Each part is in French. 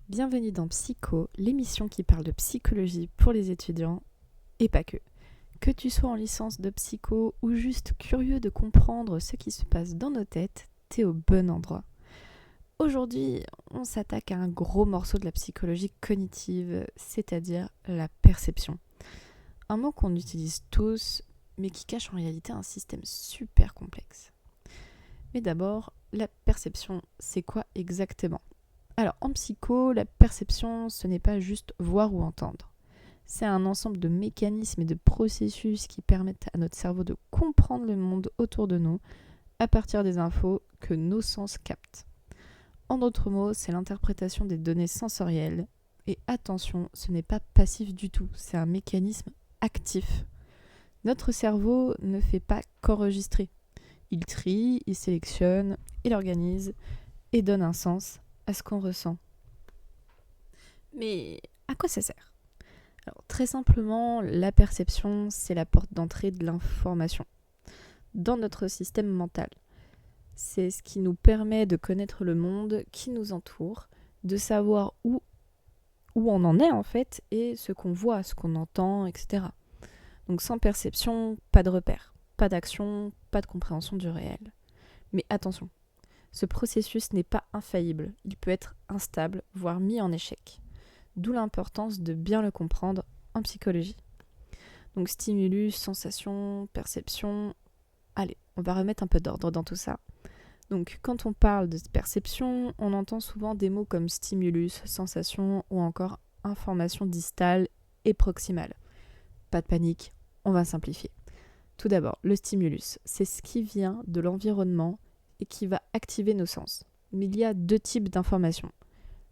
Bienvenue dans Psycho, l'émission qui parle de psychologie pour les étudiants et pas que. Que tu sois en licence de psycho ou juste curieux de comprendre ce qui se passe dans nos têtes, t'es au bon endroit. Aujourd'hui, on s'attaque à un gros morceau de la psychologie cognitive, c'est-à-dire la perception. Un mot qu'on utilise tous, mais qui cache en réalité un système super complexe. Mais d'abord, la perception, c'est quoi exactement ? Alors, en psycho, la perception, ce n'est pas juste voir ou entendre. C'est un ensemble de mécanismes et de processus qui permettent à notre cerveau de comprendre le monde autour de nous à partir des infos que nos sens captent. En d'autres mots, c'est l'interprétation des données sensorielles. Et attention, ce n'est pas passif du tout, c'est un mécanisme actif. Notre cerveau ne fait pas qu'enregistrer. Il trie, il sélectionne, il organise et donne un sens à ce qu'on ressent. Mais à quoi ça sert ? Alors, très simplement, la perception, c'est la porte d'entrée de l'information dans notre système mental. C'est ce qui nous permet de connaître le monde qui nous entoure, de savoir où on en est en fait, et ce qu'on voit, ce qu'on entend, etc. Donc sans perception, pas de repère, pas d'action, pas de compréhension du réel. Mais attention, ce processus n'est pas infaillible, il peut être instable, voire mis en échec. D'où l'importance de bien le comprendre en psychologie. Donc stimulus, sensation, perception. Allez, on va remettre un peu d'ordre dans tout ça. Donc quand on parle de perception, on entend souvent des mots comme stimulus, sensation ou encore information distale et proximale. Pas de panique, on va simplifier. Tout d'abord, le stimulus, c'est ce qui vient de l'environnement et qui va activer nos sens. Mais il y a deux types d'informations.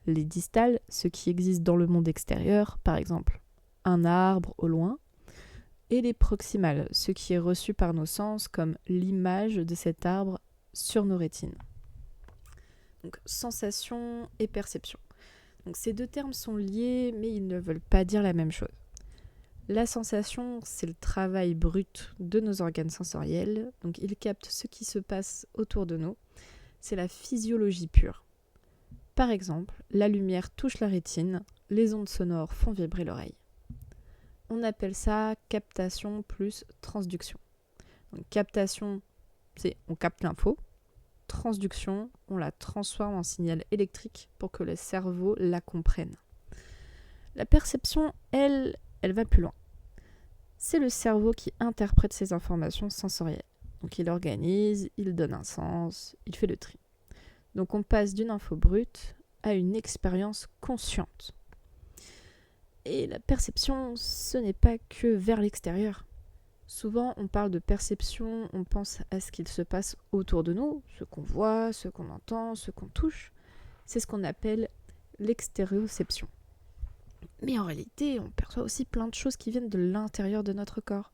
Les distales, ce qui existe dans le monde extérieur, par exemple un arbre au loin, et les proximales, ce qui est reçu par nos sens comme l'image de cet arbre sur nos rétines. Donc sensation et perception. Donc ces deux termes sont liés, mais ils ne veulent pas dire la même chose. La sensation, c'est le travail brut de nos organes sensoriels, donc ils captent ce qui se passe autour de nous. C'est la physiologie pure. Par exemple, la lumière touche la rétine, les ondes sonores font vibrer l'oreille. On appelle ça captation plus transduction. Donc captation, c'est on capte l'info. Transduction, on la transforme en signal électrique pour que le cerveau la comprenne. La perception, elle va plus loin. C'est le cerveau qui interprète ces informations sensorielles. Donc il organise, il donne un sens, il fait le tri. Donc on passe d'une info brute à une expérience consciente. Et la perception, ce n'est pas que vers l'extérieur. Souvent, on parle de perception, on pense à ce qu'il se passe autour de nous, ce qu'on voit, ce qu'on entend, ce qu'on touche. C'est ce qu'on appelle l'extérioception. Mais en réalité, on perçoit aussi plein de choses qui viennent de l'intérieur de notre corps.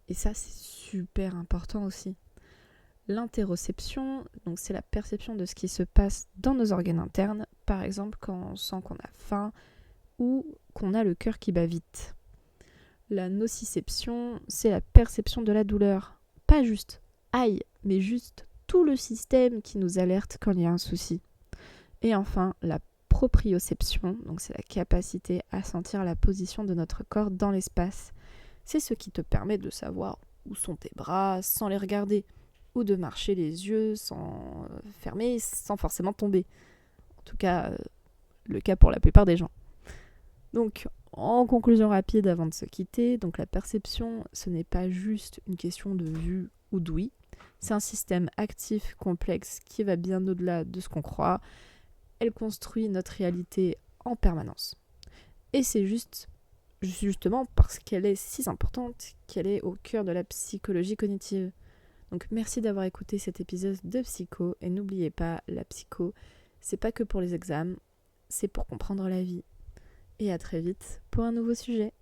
Et ça, c'est super important aussi. L'interoception, donc c'est la perception de ce qui se passe dans nos organes internes, par exemple quand on sent qu'on a faim ou qu'on a le cœur qui bat vite. La nociception, c'est la perception de la douleur. Pas juste aïe, mais juste tout le système qui nous alerte quand il y a un souci. Et enfin, la proprioception, donc c'est la capacité à sentir la position de notre corps dans l'espace. C'est ce qui te permet de savoir où sont tes bras sans les regarder, ou de marcher les yeux sans fermer, sans forcément tomber. En tout cas, le cas pour la plupart des gens. Donc, en conclusion rapide avant de se quitter, donc la perception, ce n'est pas juste une question de vue ou d'ouïe. C'est un système actif, complexe, qui va bien au-delà de ce qu'on croit. Elle construit notre réalité en permanence. Et c'est justement parce qu'elle est si importante qu'elle est au cœur de la psychologie cognitive. Donc merci d'avoir écouté cet épisode de Psycho, et n'oubliez pas, la psycho, c'est pas que pour les examens, c'est pour comprendre la vie. Et à très vite pour un nouveau sujet.